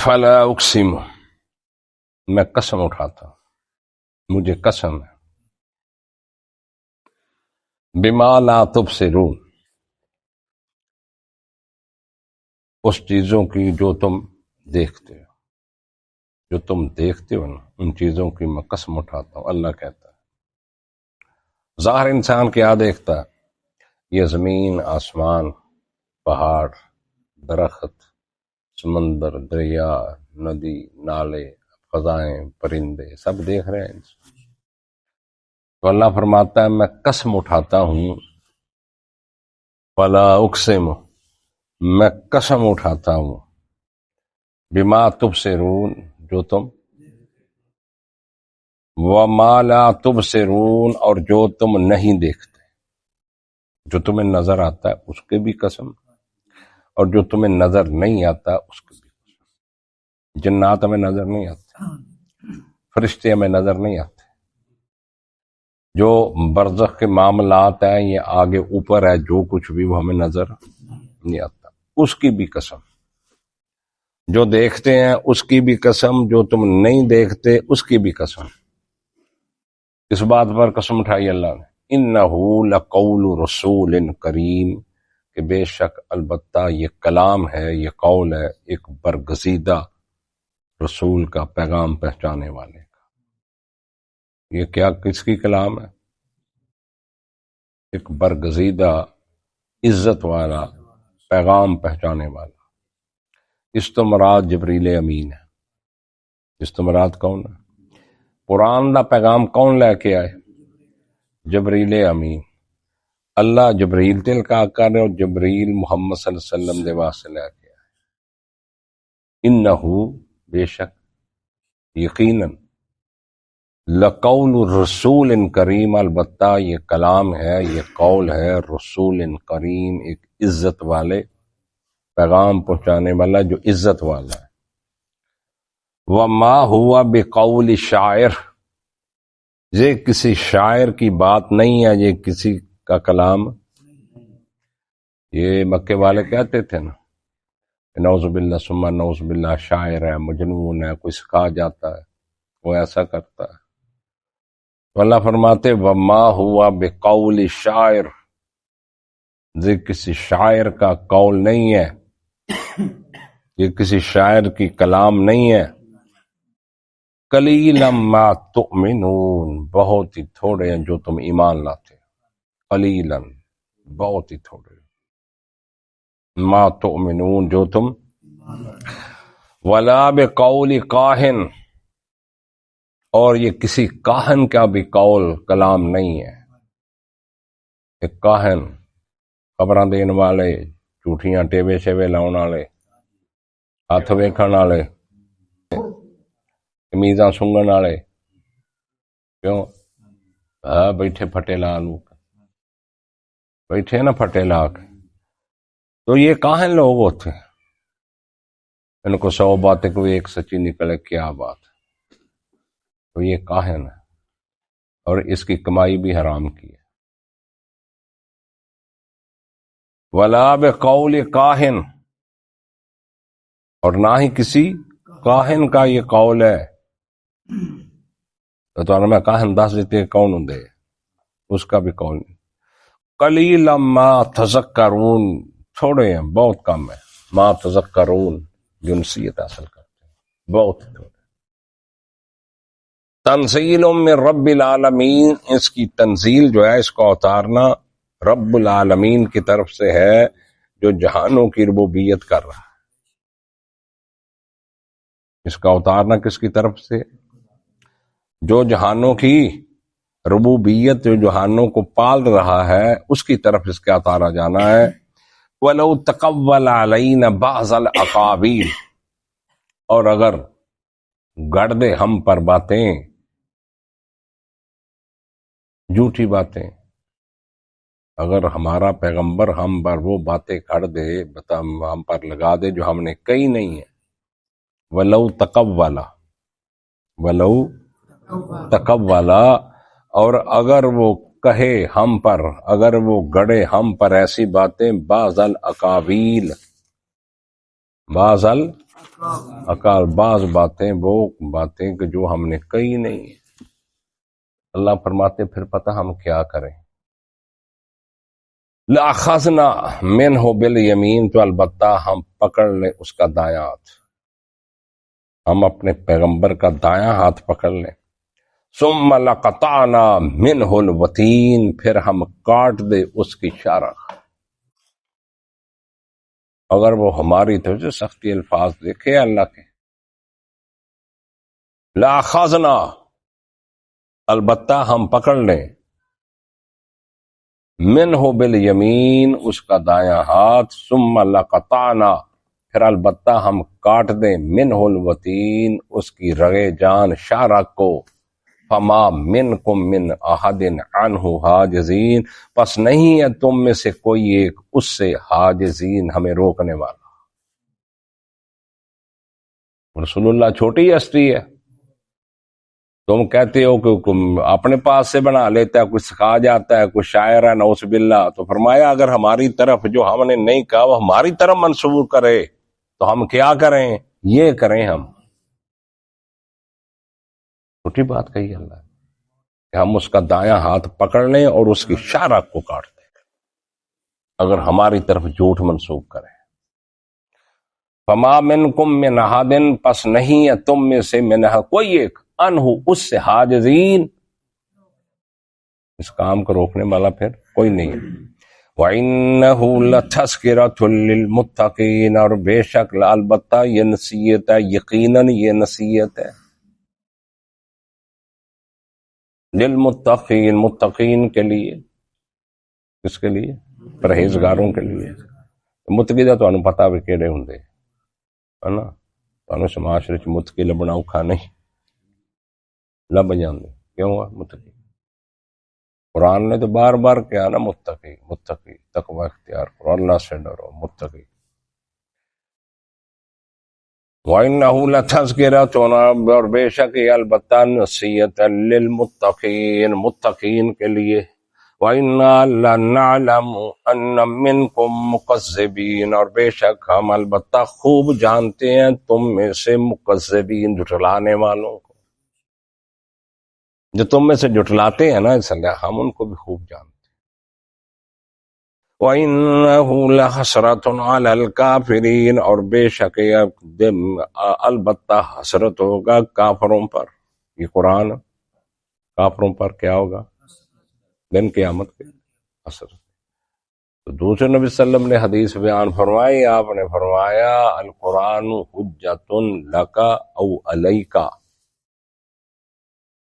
فلا اقسم، میں قسم اٹھاتا ہوں، مجھے قسم ہے، بما لا تبصرون، اس چیزوں کی جو تم دیکھتے ہو، جو تم دیکھتے ہو نا، ان چیزوں کی میں قسم اٹھاتا ہوں۔ اللہ کہتا ہے ظاہر انسان کیا دیکھتا ہے؟ یہ زمین، آسمان، پہاڑ، درخت، سمندر، دریا، ندی، نالے، فضائیں، پرندے، سب دیکھ رہے ہیں۔ تو اللہ فرماتا ہے میں قسم اٹھاتا ہوں، فلا اقسم، میں قسم اٹھاتا ہوں، بما تبصرون، جو تم، وما لا تبصرون، اور جو تم نہیں دیکھتے، جو تمہیں نظر آتا ہے اس کے بھی قسم، اور جو تمہیں نظر نہیں آتا اس کے بھی قسم۔ جنات ہمیں نظر نہیں آتے، فرشتے ہمیں نظر نہیں آتے، جو برزخ کے معاملات ہیں یہ آگے اوپر ہے، جو کچھ بھی وہ ہمیں نظر نہیں آتا، اس کی بھی قسم، جو دیکھتے ہیں اس کی بھی قسم، جو تم نہیں دیکھتے اس کی بھی قسم۔ اس بات پر قسم اٹھائی اللہ نے، انہ لقول رسول کریم، کہ بے شک البتہ یہ کلام ہے، یہ قول ہے ایک برگزیدہ رسول کا، پیغام پہنچانے والے کا۔ یہ کیا، کس کی کلام ہے؟ ایک برگزیدہ، عزت والا، پیغام پہنچانے والا۔ اس تو مراد جبریل امین ہے۔ اس تو مراد کون ہے؟ قرآن دا پیغام کون لے کے آئے؟ جبریل امین۔ اللہ جبریل تل کا کر اور جبریل محمد صلی اللہ علیہ وسلم دے واسطے لے کے آئے۔ انہو، بے شک، یقیناً، لقول رسول کریم، البتہ یہ کلام ہے، یہ قول ہے رسول کریم، ایک عزت والے، پیغام پہنچانے والا جو عزت والا ہے۔ وما ہوا بقول شاعر، یہ کسی شاعر کی بات نہیں ہے، یہ کسی کا کلام۔ یہ مکے والے کہتے تھے نا، نعوذ باللہ ثم نعوذ باللہ، شاعر ہے، مجنون ہے، کوئی سکھا جاتا ہے، وہ ایسا کرتا ہے۔ تو اللہ فرماتے وما ہوا بقول شاعر، یہ کسی شاعر کا قول نہیں ہے، یہ کسی شاعر کی کلام نہیں ہے۔ قلیلا ما تؤمنون، بہت ہی تھوڑے ہیں جو تم ایمان لاتے، قلیلا، بہت ہی تھوڑے، ما تؤمنون، جو تم، ولا بقول کاہن، اور یہ کسی کاہن کا بھی قول، کلام نہیں ہے۔ ایک کاہن، خبراں دین والے، جھوٹیاں ٹیوے شیوے لاؤن والے، ہاتھ ویکھن والے، قمیضاں سنگن والے، کیوں بیٹھے پھٹے لا لو، بیٹھے نا پھٹے لا کے، تو یہ کاہن لوگ ہوتے ہیں، ان کو 100 باتیں کوئی ایک سچی نکلے، کیا بات ہے، تو یہ کاہن ہے، اور اس کی کمائی بھی حرام کی ہے۔ ولا بقول کاہن، اور نہ ہی کسی کاہن کا یہ قول ہے۔ تو میں کاہن دس دیتے کون ہوں دے، اس کا بھی قول نہیں۔ قلیلا ما تذکرون، تھوڑے ہیں، بہت کم ہے، ما تذکرون، جو نصیحت حاصل کرتے ہیں، بہت تھوڑے۔ تنزیل من رب العالمین، اس کی تنزیل جو ہے، اس کو اتارنا رب العالمین کی طرف سے ہے، جو جہانوں کی ربوبیت کر رہا ہے۔ اس کا اتارنا کس کی طرف سے؟ جو جہانوں کی ربوبیت، جو جہانوں کو پال رہا ہے، اس کی طرف اس کا اتارا جانا ہے۔ وَلَوْ تَقَوَّلَ عَلَيْنَا بَعْضَ الْأَقَاوِيلِ، اور اگر گڑ دے ہم پر باتیں، جھوٹی باتیں، اگر ہمارا پیغمبر ہم پر وہ باتیں کھڑ دے، ہم پر لگا دے جو ہم نے کہی نہیں ہے، وَلَوْ تَقَوَّلَ، وَلَوْ تَقَوَّلَ، اور اگر وہ کہے ہم پر، اگر وہ گڑے ہم پر ایسی باتیں، بعض الاقاویل، بعض اکال بعض باتیں وہ باتیں کہ جو ہم نے کہی نہیں ہیں۔ اللہ فرماتے پھر پتہ ہم کیا کریں، لَأَخَذْنَا مِنْهُ بِالْيَمِينِ، تو البتہ ہم پکڑ لیں اس کا دایاں ہاتھ، ہم اپنے پیغمبر کا دایاں ہاتھ پکڑ لیں، ثُمَّ لَقَطَعْنَا مِنْهُ الْوَتِينَ، پھر ہم کاٹ دے اس کی شاخ۔ اگر وہ ہماری طرف سے سختی الفاظ دیکھے اللہ کے، لَأَخَذْنَا، البتہ ہم پکڑ لیں، منہ بالیمین، اس کا دایاں ہاتھ، ثم لقطعنا، پھر البتہ ہم کاٹ دیں، منہ الوتین، اس کی رگے جان شارک کو، فما منکم من احد عنہ حاجزین، پس نہیں ہے تم میں سے کوئی ایک اس سے حاجزین، ہمیں روکنے والا۔ رسول اللہ چھوٹی ہستی ہے، تم کہتے ہو کہ اپنے پاس سے بنا لیتا ہے، کوئی سکھا جاتا ہے، کوئی شاعر ہے نعوذ باللہ، تو فرمایا اگر ہماری طرف جو ہم نے نہیں کہا وہ ہماری طرف منسوب کرے تو ہم کیا کریں؟ یہ کریں، ہم چھوٹی بات کہی اللہ کہ ہم اس کا دایاں ہاتھ پکڑ لیں اور اس کی شارک کو کاٹ دیں اگر ہماری طرف جھوٹ منسوب کریں۔ فما منکم من احد، پس نہیں ہے تم میں سے من کوئی ایک، انہو اس سے حاجزین، اس کام کو روکنے والا پھر کوئی نہیں ہے۔ وَإِنَّهُ لَتَذْكِرَةٌ لِّلْمُتَّقِينَ، اور بے شک البتہ یہ نصیحت ہے، یقیناً یہ نصیحت ہے للمتقین، متقین کے لیے، کس کے لیے؟ پرہیزگاروں کے لیے۔ متقی دا تو پتہ بھی کہڑے ہوں دے ہے نا، تو سماشرے چ متقی لبنا اوکھا نہیں، لب جاندے کیوں ہے متقی؟ قرآن نے تو بار بار کہا نا متقی، متقی تقوی اختیار کرو، اللہ سے ڈرو، متقی۔ وَإِنَّهُ لَتَذْكِرَةٌ، اور بے شک یہ البتہ نصیحت ہے للمتقین، متقین کے لیے۔ وَإِنَّا لَنَعْلَمُ أَنَّ مِنْكُمْ مُكَذِّبِينَ، اور بے شک ہم البتہ خوب جانتے ہیں تم میں سے مکذبین، جھٹلانے والوں کو، جو تم میں سے جھٹلاتے ہیں نا، اس لیے ہم ان کو بھی خوب جانتے ہیں۔ وَإِنَّهُ لَحَسْرَةٌ عَلَى الْكَافِرِينَ، اور بے شک البتہ حسرت ہوگا کافروں پر، یہ قرآن کافروں پر کیا ہوگا؟ دن قیامت کے حسرت۔ تو دوسرے نبی صلی اللہ علیہ وسلم نے حدیث بیان فرمائی، آپ نے فرمایا القرآن حجۃ لک او علیک،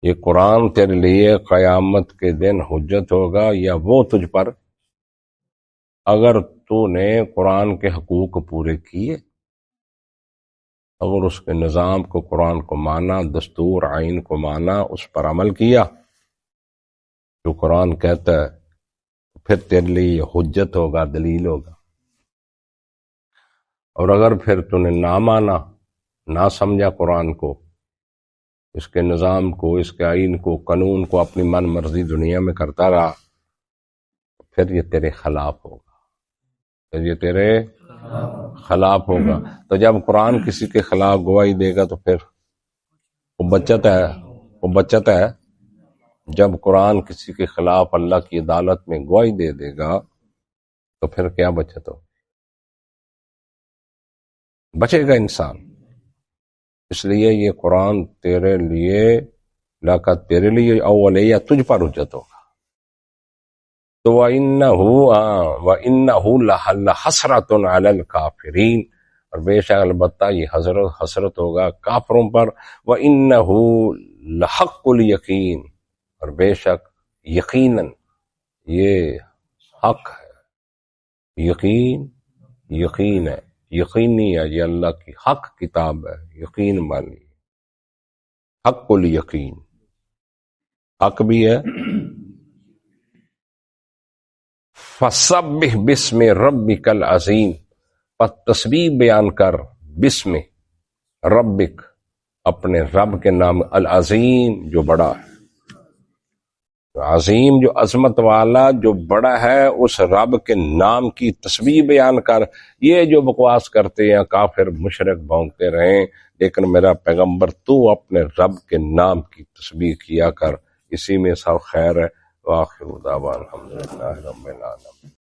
یہ قرآن تیرے لیے قیامت کے دن حجت ہوگا یا وہ تجھ پر، اگر تو نے قرآن کے حقوق پورے کیے، اگر اس کے نظام کو، قرآن کو مانا، دستور آئین کو مانا، اس پر عمل کیا جو قرآن کہتا ہے، پھر تیرے لیے یہ حجت ہوگا، دلیل ہوگا۔ اور اگر پھر تو نے نہ مانا، نہ سمجھا قرآن کو، اس کے نظام کو، اس کے آئین کو، قانون کو، اپنی من مرضی دنیا میں کرتا رہا، پھر یہ تیرے خلاف ہوگا، پھر یہ تیرے خلاف ہوگا۔ تو جب قرآن کسی کے خلاف گواہی دے گا تو پھر وہ بچت ہے، جب قرآن کسی کے خلاف اللہ کی عدالت میں گواہی دے دے گا تو پھر کیا بچت ہو؟ بچے گا انسان۔ اس لیے یہ قرآن تیرے لیے تیرے لیے اول یا تجھ پر حجت ہوگا۔ تو وَإِنَّهُ لَحَسْرَةٌ عَلَى الْكَافِرِينَ، اور بے شک البتہ یہ حسرت ہوگا کافروں پر۔ وَإِنَّهُ لَحَقُّ الْيَقِينَ، اور بے شک یقیناً یہ حق ہے، یقین ہے، یقینی ہے، یہ اللہ کی حق کتاب ہے، یقین مانی، حق الیقین، حق بھی ہے۔ فَسَبِّحْ بِاسْمِ رَبِّكَ الْعَظِيمِ، پس تسبیح بیان کر بسم ربک، اپنے رب کے نام، العظیم جو بڑا ہے۔ عظیم جو عظمت والا جو بڑا ہے اس رب کے نام کی تسبیح بیان کر. یہ جو بکواس کرتے ہیں کافر مشرک بھونکتے رہیں، لیکن میرا پیغمبر تو اپنے رب کے نام کی تسبیح کیا کر، اسی میں سب خیر ہے. وآخر دعوانا الحمدللہ رب العالمین.